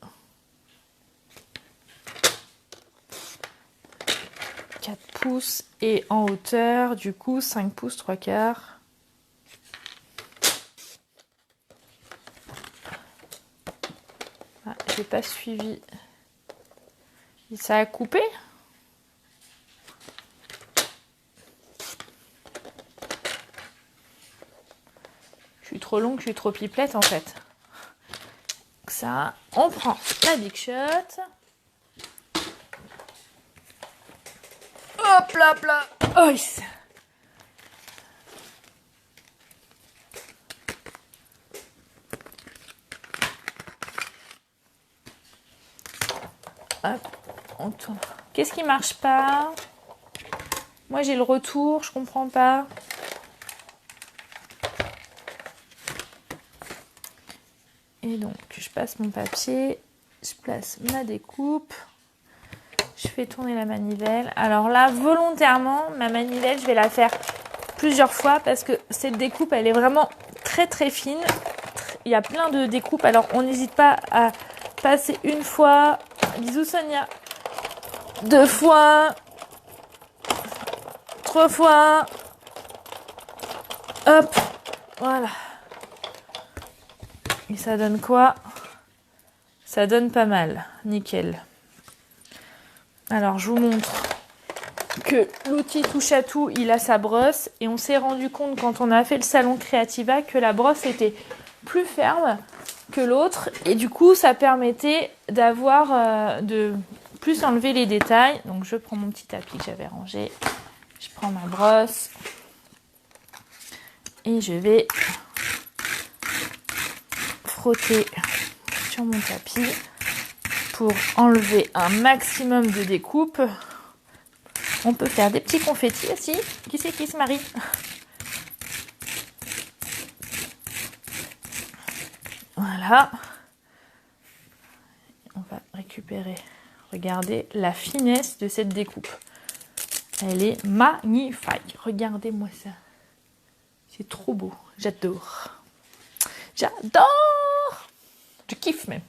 4 pouces. Et en hauteur, du coup, 5 pouces, 3/4. Ah, j'ai pas suivi. Ça a coupé? Je suis trop longue, je suis trop pipelette en fait. Donc ça, on prend la Big Shot. Hop là, là. Oh, hop, on tourne. Qu'est-ce qui marche pas? Moi j'ai le retour, je comprends pas. Et donc je passe mon papier, je place ma découpe, je fais tourner la manivelle. Alors là, volontairement, ma manivelle, je vais la faire plusieurs fois parce que cette découpe, elle est vraiment très très fine. Il y a plein de découpes, alors on n'hésite pas à passer une fois. Bisous Sonia. 2 fois. 3 fois. Hop. Voilà. Et ça donne quoi? Ça donne pas mal. Nickel. Alors, je vous montre que l'outil touche à tout, il a sa brosse. Et on s'est rendu compte quand on a fait le salon Creativa que la brosse était plus ferme que l'autre. Et du coup, ça permettait d'avoir, de plus enlever les détails. Donc, je prends mon petit tapis que j'avais rangé. Je prends ma brosse. Et je vais frotter sur mon tapis pour enlever un maximum de découpe. On peut faire des petits confettis aussi. Qui c'est qui se marie? Voilà. On va récupérer. Regardez la finesse de cette découpe. Elle est magnifique. Regardez-moi ça. C'est trop beau. J'adore. J'adore. Je kiffe même.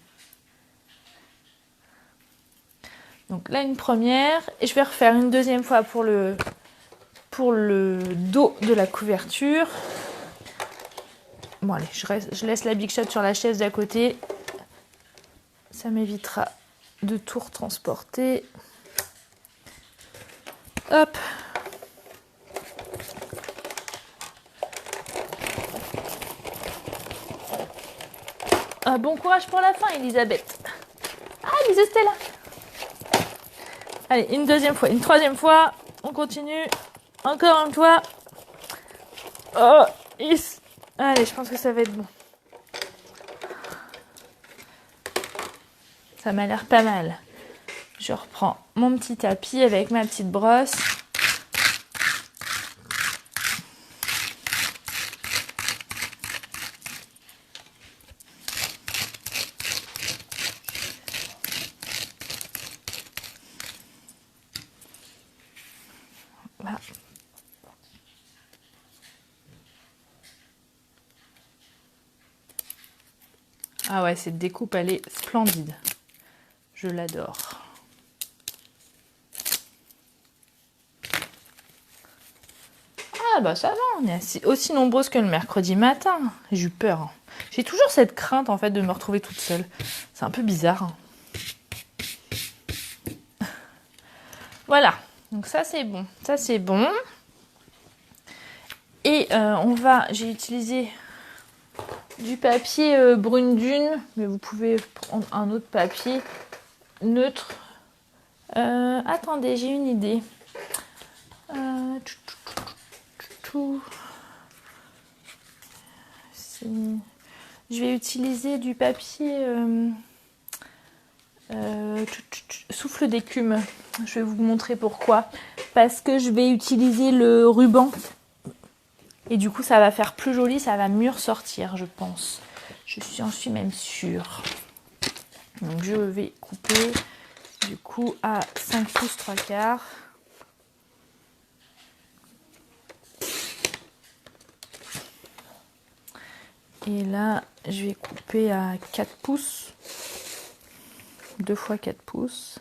Donc là, une première. Et je vais refaire une deuxième fois pour le dos de la couverture. Bon, allez, je laisse la Big Shot sur la chaise d'à côté. Ça m'évitera de tout retransporter. Hop. Ah, bon courage pour la fin, Elisabeth. Ah, bisous Stella. Allez, une deuxième fois, une troisième fois. On continue. Encore une fois. Oh, yes. Allez, je pense que ça va être bon. Ça m'a l'air pas mal. Je reprends mon petit tapis avec ma petite brosse. Voilà. Ah ouais, cette découpe, elle est splendide. Je l'adore. Ah bah ça va, on est aussi nombreuses que le mercredi matin. J'ai eu peur. J'ai toujours cette crainte en fait de me retrouver toute seule. C'est un peu bizarre. Voilà, donc ça c'est bon. Ça c'est bon. Et j'ai utilisé du papier brune dune, mais vous pouvez prendre un autre papier neutre. Attendez, j'ai une idée. Je vais utiliser du papier souffle d'écume. Je vais vous montrer pourquoi. Parce que je vais utiliser le ruban. Et du coup, ça va faire plus joli, ça va mieux ressortir, je pense. J'en suis même sûre. Donc, je vais couper du coup à 5 pouces 3/4. Et là, je vais couper à 4 pouces. 2 fois 4 pouces.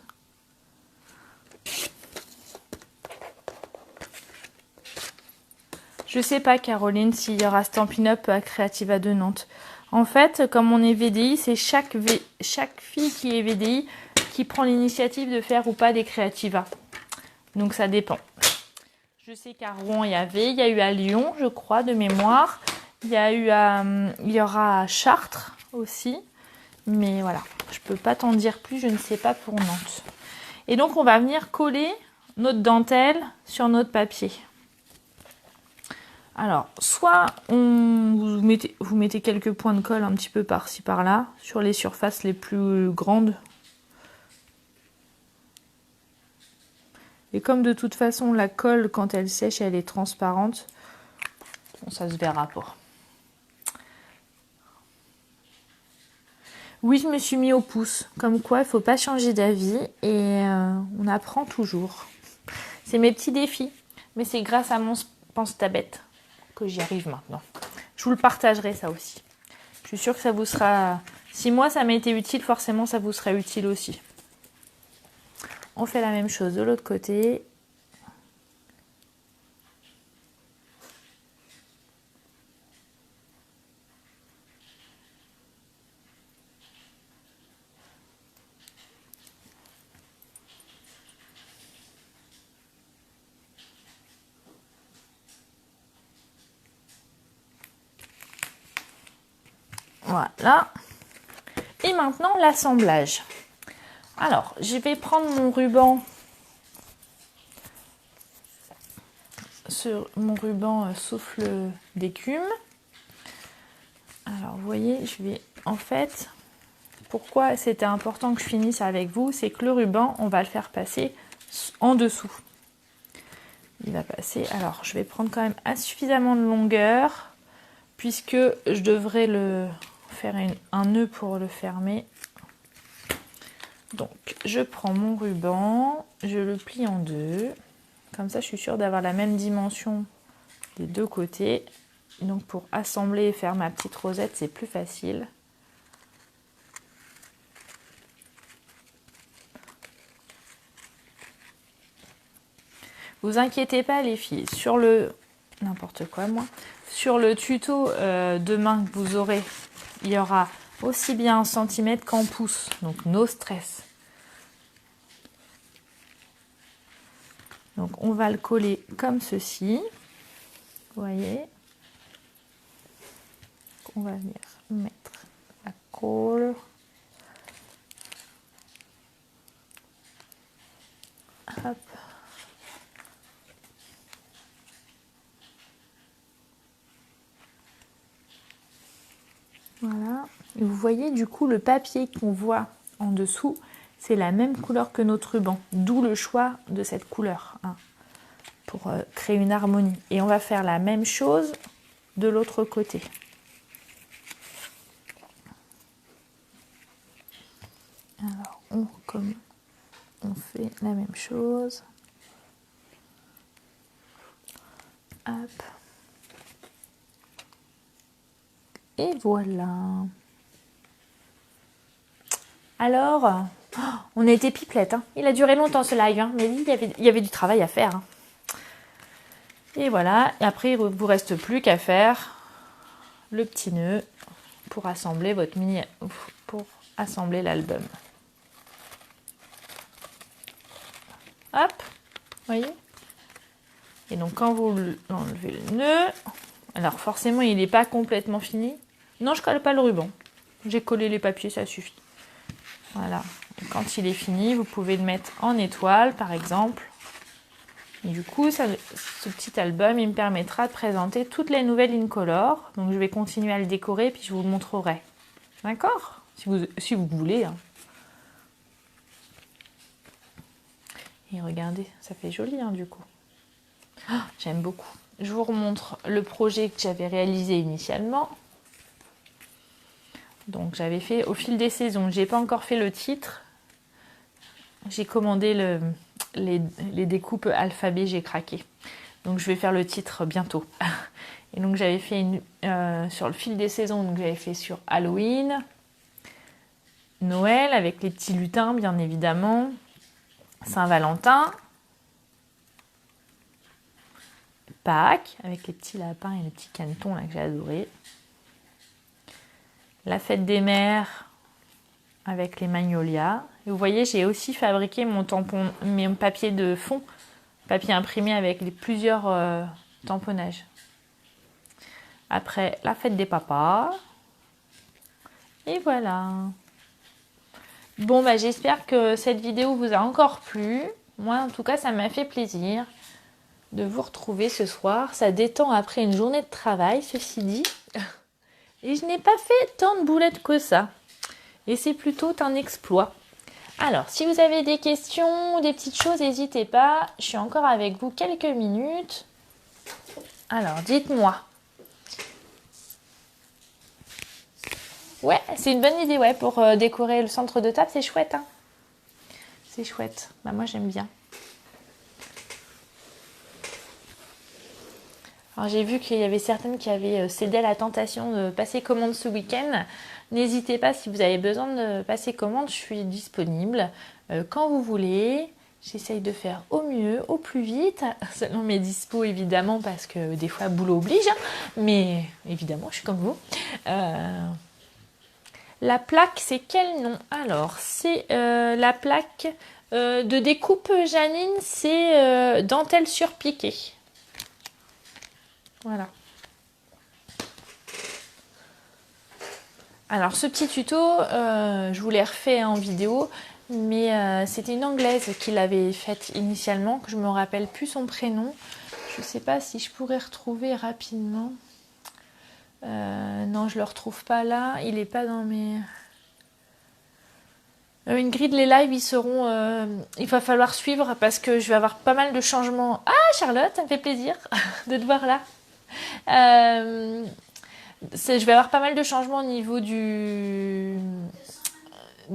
Je sais pas, Caroline, s'il y aura Stampin' Up à Creativa de Nantes. En fait, comme on est VDI, c'est chaque fille qui est VDI qui prend l'initiative de faire ou pas des Creativa. Donc ça dépend. Je sais qu'à Rouen, il y a eu à Lyon, je crois, de mémoire. Il y aura à Chartres aussi. Mais voilà, je peux pas t'en dire plus, je ne sais pas pour Nantes. Et donc, on va venir coller notre dentelle sur notre papier. Alors, soit vous mettez quelques points de colle un petit peu par-ci par-là, sur les surfaces les plus grandes. Et comme de toute façon, la colle, quand elle sèche, elle est transparente, bon, ça se verra pas. Oui, je me suis mis au pouce. Comme quoi, il ne faut pas changer d'avis et on apprend toujours. C'est mes petits défis. Mais c'est grâce à mon pense ta bête que j'y arrive maintenant. Je vous le partagerai ça aussi. Je suis sûre que ça vous sera... Si moi ça m'a été utile, forcément ça vous sera utile aussi. On fait la même chose de l'autre côté. Voilà. Et maintenant, l'assemblage. Alors, je vais prendre mon ruban sur mon ruban souffle d'écume. Alors, vous voyez, je vais en fait, pourquoi c'était important que je finisse avec vous, c'est que le ruban, on va le faire passer en dessous. Il va passer. Alors, je vais prendre quand même suffisamment de longueur puisque je devrais le faire un nœud pour le fermer. Donc, je prends mon ruban, je le plie en deux. Comme ça, je suis sûre d'avoir la même dimension des deux côtés. Et donc, pour assembler et faire ma petite rosette, c'est plus facile. Vous inquiétez pas, les filles. Sur le... N'importe quoi, moi. Sur le tuto demain que vous aurez, il y aura aussi bien en centimètres qu'en pouces. Donc, no stress. Donc, on va le coller comme ceci. Vous voyez. On va venir mettre la colle. Hop. Voilà. Et vous voyez du coup le papier qu'on voit en dessous, c'est la même couleur que notre ruban. D'où le choix de cette couleur hein, pour créer une harmonie. Et on va faire la même chose de l'autre côté. Alors, on fait la même chose. Hop. Et voilà. Alors, on a été pipelette. Hein. Il a duré longtemps ce live, hein, mais il y avait du travail à faire. Hein. Et voilà. Et après, il ne vous reste plus qu'à faire le petit nœud pour assembler votre pour assembler l'album. Hop, vous voyez. Et donc quand vous enlevez le nœud, alors forcément il n'est pas complètement fini. Non, je colle pas le ruban. J'ai collé les papiers, ça suffit. Voilà. Et quand il est fini, vous pouvez le mettre en étoile, par exemple. Et du coup, ce petit album, il me permettra de présenter toutes les nouvelles Incolor. Donc je vais continuer à le décorer, puis je vous le montrerai. D'accord ? Si vous voulez. Hein. Et regardez, ça fait joli hein, du coup. Oh, j'aime beaucoup. Je vous remontre le projet que j'avais réalisé initialement. Donc j'avais fait au fil des saisons. J'ai pas encore fait le titre. J'ai commandé les découpes alphabet, j'ai craqué. Donc je vais faire le titre bientôt. Et donc j'avais fait sur le fil des saisons, donc j'avais fait sur Halloween, Noël avec les petits lutins bien évidemment, Saint-Valentin, Pâques avec les petits lapins et les petits canetons là que j'ai adoré, la fête des mères avec les magnolias. Et vous voyez, j'ai aussi fabriqué mon papier de fond, papier imprimé avec plusieurs tamponnages. Après, la fête des papas. Et voilà. Bon, bah, j'espère que cette vidéo vous a encore plu. Moi, en tout cas, ça m'a fait plaisir de vous retrouver ce soir. Ça détend après une journée de travail, ceci dit. Et je n'ai pas fait tant de boulettes que ça. Et c'est plutôt un exploit. Alors, si vous avez des questions ou des petites choses, n'hésitez pas. Je suis encore avec vous quelques minutes. Alors, dites-moi. Ouais, c'est une bonne idée, ouais, pour décorer le centre de table, c'est chouette, hein. C'est chouette. Bah, moi, j'aime bien. Alors j'ai vu qu'il y avait certaines qui avaient cédé à la tentation de passer commande ce week-end. N'hésitez pas, si vous avez besoin de passer commande, je suis disponible quand vous voulez. J'essaye de faire au mieux, au plus vite, selon mes dispos évidemment, parce que des fois boulot oblige, hein. Mais évidemment je suis comme vous. La plaque, c'est quel nom? Alors, c'est la plaque de découpe Janine, c'est dentelle surpiquée. Voilà. Alors, ce petit tuto, je vous l'ai refait en vidéo, mais c'était une Anglaise qui l'avait faite initialement, que je me rappelle plus son prénom. Je ne sais pas si je pourrais retrouver rapidement. Non, je le retrouve pas là. Il n'est pas dans mes... Ingrid, les lives, ils seront... il va falloir suivre parce que je vais avoir pas mal de changements. Ah, Charlotte, ça me fait plaisir de te voir là. Je vais avoir pas mal de changements au niveau de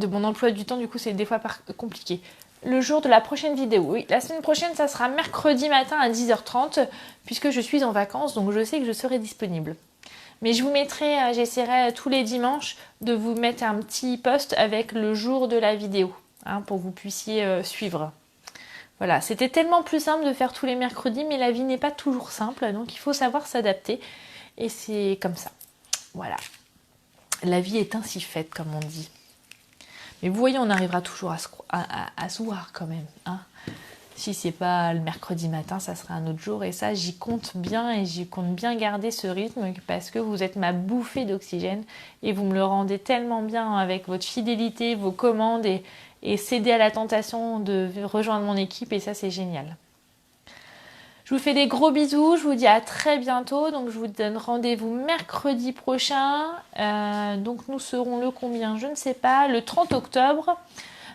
mon emploi du temps. Du coup, c'est des fois compliqué. Le jour de la prochaine vidéo. Oui, la semaine prochaine, ça sera mercredi matin à 10h30 puisque je suis en vacances. Donc, je sais que je serai disponible. Mais je vous mettrai, j'essaierai tous les dimanches de vous mettre un petit post avec le jour de la vidéo, hein, pour que vous puissiez suivre. Voilà, c'était tellement plus simple de faire tous les mercredis, mais la vie n'est pas toujours simple, donc il faut savoir s'adapter. Et c'est comme ça. Voilà. La vie est ainsi faite, comme on dit. Mais vous voyez, on arrivera toujours à se voir quand même, hein. Si c'est pas le mercredi matin, ça sera un autre jour. Et ça, j'y compte bien et j'y compte bien garder ce rythme parce que vous êtes ma bouffée d'oxygène et vous me le rendez tellement bien avec votre fidélité, vos commandes et céder à la tentation de rejoindre mon équipe. Et ça, c'est génial. Je vous fais des gros bisous. Je vous dis à très bientôt. Donc, je vous donne rendez-vous mercredi prochain. Donc, nous serons le combien? Je ne sais pas. Le 30 octobre.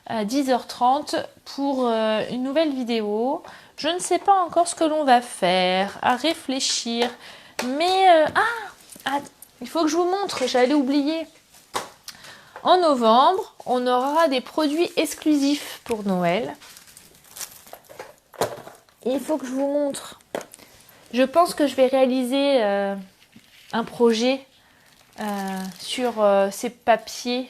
À 10h30 pour une nouvelle vidéo. Je ne sais pas encore ce que l'on va faire, à réfléchir. Mais, il faut que je vous montre, j'allais oublier. En novembre, on aura des produits exclusifs pour Noël. Il faut que je vous montre. Je pense que je vais réaliser un projet sur ces papiers.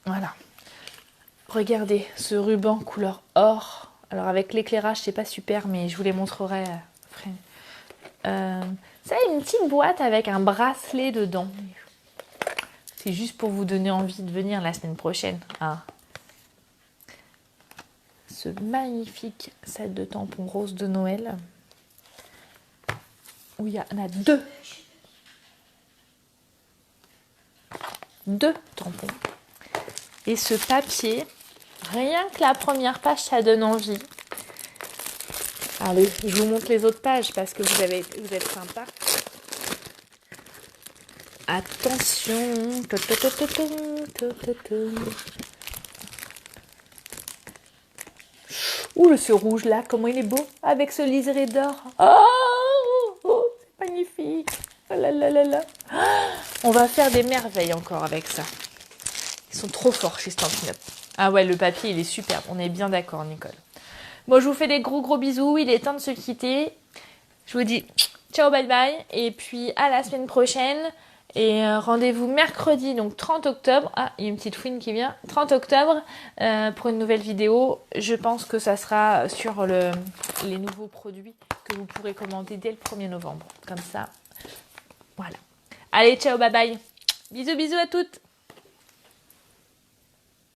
Voilà. Regardez ce ruban couleur or. Alors avec l'éclairage, c'est pas super, mais je vous les montrerai après. Ça a une petite boîte avec un bracelet dedans. C'est juste pour vous donner envie de venir la semaine prochaine. Ah. Ce magnifique set de tampons roses de Noël. Où il y en a deux. Deux tampons. Et ce papier, rien que la première page, ça donne envie. Allez, je vous montre les autres pages parce que vous êtes sympa. Attention. Ouh, ce rouge là, comment il est beau. Avec ce liseré d'or. Oh, c'est magnifique. Oh là là là là. On va faire des merveilles encore avec ça. Ils sont trop forts chez Stampin' Up. Ah ouais, le papier, il est superbe. On est bien d'accord, Nicole. Bon, je vous fais des gros bisous. Il est temps de se quitter. Je vous dis ciao, bye bye. Et puis, à la semaine prochaine. Et rendez-vous mercredi, donc 30 octobre. Ah, il y a une petite fouine qui vient. 30 octobre pour une nouvelle vidéo. Je pense que ça sera sur les nouveaux produits que vous pourrez commander dès le 1er novembre. Comme ça, voilà. Allez, ciao, bye bye. Bisous à toutes.